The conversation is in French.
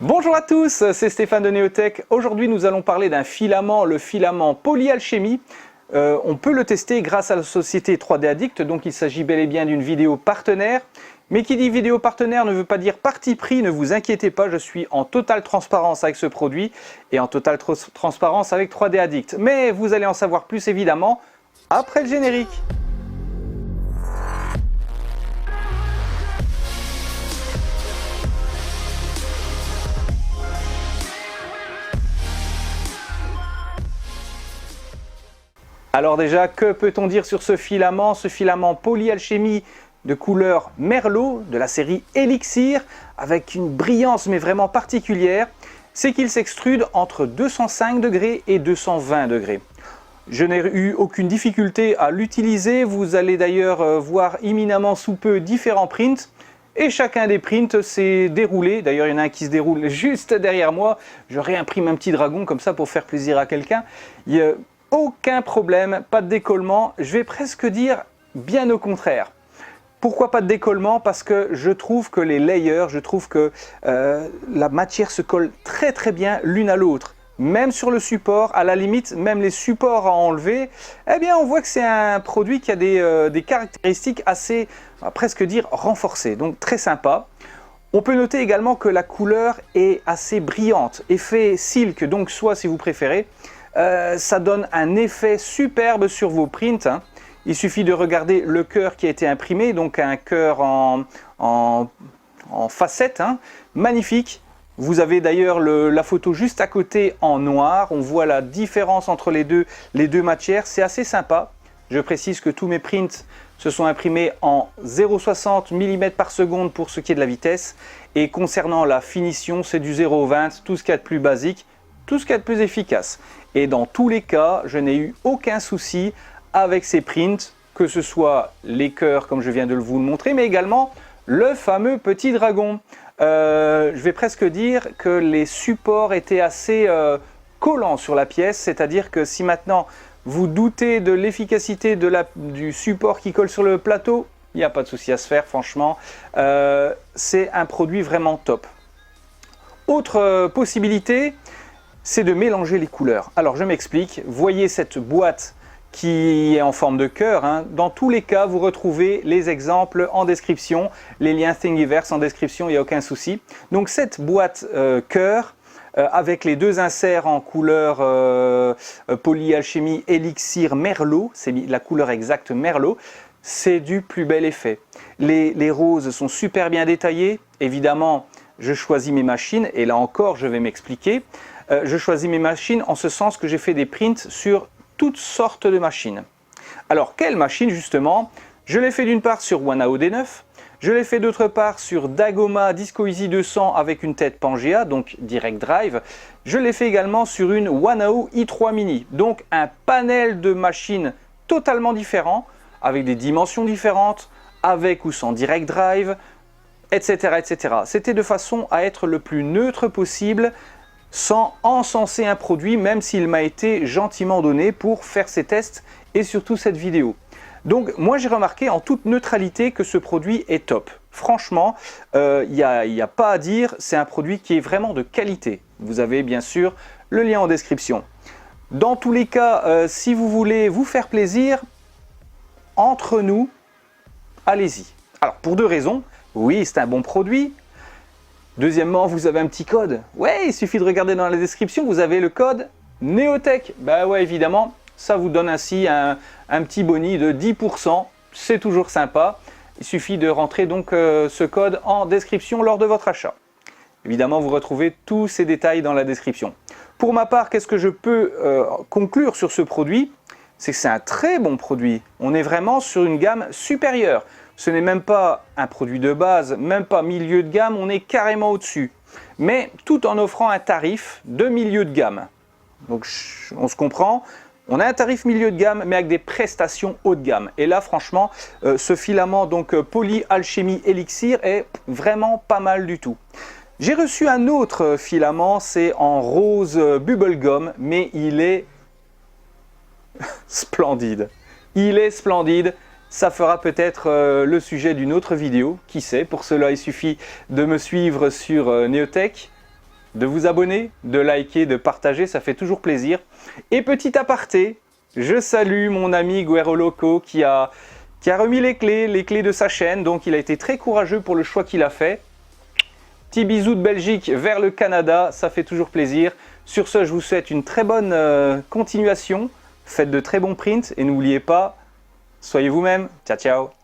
Bonjour à tous, c'est Stéphane de Neotech. Aujourd'hui, nous allons parler d'un filament, le filament Polyalchemy. On peut le tester grâce à la société 3D Addict, donc il s'agit bel et bien d'une vidéo partenaire. Mais qui dit vidéo partenaire ne veut pas dire parti pris, ne vous inquiétez pas, je suis en totale transparence avec ce produit et en totale transparence avec 3D Addict. Mais vous allez en savoir plus évidemment après le générique. Alors déjà, que peut-on dire sur ce filament? Ce filament Polyalchemy de couleur Merlot, de la série Elixir, avec une brillance mais vraiment particulière, c'est qu'il s'extrude entre 205 degrés et 220 degrés. Je n'ai eu aucune difficulté à l'utiliser, vous allez d'ailleurs voir imminemment sous peu différents prints. Et chacun des prints s'est déroulé, d'ailleurs il y en a un qui se déroule juste derrière moi, je réimprime un petit dragon comme ça pour faire plaisir à quelqu'un. Aucun problème, pas de décollement, je vais presque dire bien au contraire. Pourquoi pas de décollement? Parce que je trouve que les layers, je trouve que la matière se colle très bien l'une à l'autre. Même sur le support, à la limite, même les supports à enlever, eh bien on voit que c'est un produit qui a des caractéristiques assez, on va presque dire, renforcées. Donc très sympa. On peut noter également que la couleur est assez brillante, effet silk, donc soit si vous préférez. Ça donne un effet superbe sur vos prints. Il suffit de regarder le cœur qui a été imprimé, donc un cœur en facette, magnifique. Vous avez d'ailleurs la photo juste à côté en noir. On voit la différence entre les deux matières, c'est assez sympa. Je précise que tous mes prints se sont imprimés en 0,60 mm par seconde pour ce qui est de la vitesse. Et concernant la finition, c'est du 0,20, tout ce qu'il y a de plus basique, tout ce qu'il y a de plus efficace. Et dans tous les cas, je n'ai eu aucun souci avec ces prints, que ce soit les cœurs comme je viens de vous le montrer, mais également le fameux petit dragon. Je vais presque dire que les supports étaient assez collants sur la pièce, c'est-à-dire que si maintenant vous doutez de l'efficacité du support qui colle sur le plateau, il n'y a pas de souci à se faire, franchement. C'est un produit vraiment top. Autre possibilité, c'est de mélanger les couleurs. Alors je m'explique, voyez cette boîte qui est en forme de cœur. Dans tous les cas, vous retrouvez les exemples en description, les liens Thingiverse en description, il n'y a aucun souci. Donc cette boîte cœur, avec les deux inserts en couleur Polyalchemy Elixir Merlot, c'est la couleur exacte Merlot, c'est du plus bel effet. Les roses sont super bien détaillées, évidemment je choisis mes machines, et là encore je vais m'expliquer. Je choisis mes machines en ce sens que j'ai fait des prints sur toutes sortes de machines. Alors, quelle machine justement? Je l'ai fait d'une part sur Wanao D9, je l'ai fait d'autre part sur Dagoma Disco Easy 200 avec une tête Pangea, donc Direct Drive. Je l'ai fait également sur une Wanao i3 Mini, donc un panel de machines totalement différents, avec des dimensions différentes, avec ou sans Direct Drive, etc. etc. C'était de façon à être le plus neutre possible, sans encenser un produit, même s'il m'a été gentiment donné pour faire ces tests et surtout cette vidéo. Donc moi j'ai remarqué en toute neutralité que ce produit est top. Franchement, il n'y a pas à dire, c'est un produit qui est vraiment de qualité. Vous avez bien sûr le lien en description. Dans tous les cas, si vous voulez vous faire plaisir, entre nous, allez-y. Alors pour deux raisons, oui c'est un bon produit. Deuxièmement, vous avez un petit code. Ouais, il suffit de regarder dans la description, vous avez le code Neotech. Bah ouais, évidemment, ça vous donne ainsi un petit boni de 10%. C'est toujours sympa. Il suffit de rentrer donc ce code en description lors de votre achat. Évidemment, vous retrouvez tous ces détails dans la description. Pour ma part, qu'est-ce que je peux conclure sur ce produit? C'est que c'est un très bon produit. On est vraiment sur une gamme supérieure. Ce n'est même pas un produit de base, même pas milieu de gamme, on est carrément au-dessus. Mais tout en offrant un tarif de milieu de gamme. Donc on se comprend, on a un tarif milieu de gamme, mais avec des prestations haut de gamme. Et là, franchement, ce filament donc Polyalchemy Elixir est vraiment pas mal du tout. J'ai reçu un autre filament, c'est en rose bubblegum, mais il est splendide. Il est splendide. Ça fera peut-être le sujet d'une autre vidéo, qui sait. Pour cela, il suffit de me suivre sur Neotech. de vous abonner, de liker, de partager, ça fait toujours plaisir. Et petit aparté, je salue mon ami Guerrero Loco qui a remis les clés de sa chaîne, donc il a été très courageux pour le choix qu'il a fait. Petit bisou de Belgique vers le Canada, ça fait toujours plaisir. Sur ce, je vous souhaite une très bonne continuation, faites de très bons prints et n'oubliez pas, soyez vous-même. Ciao, ciao.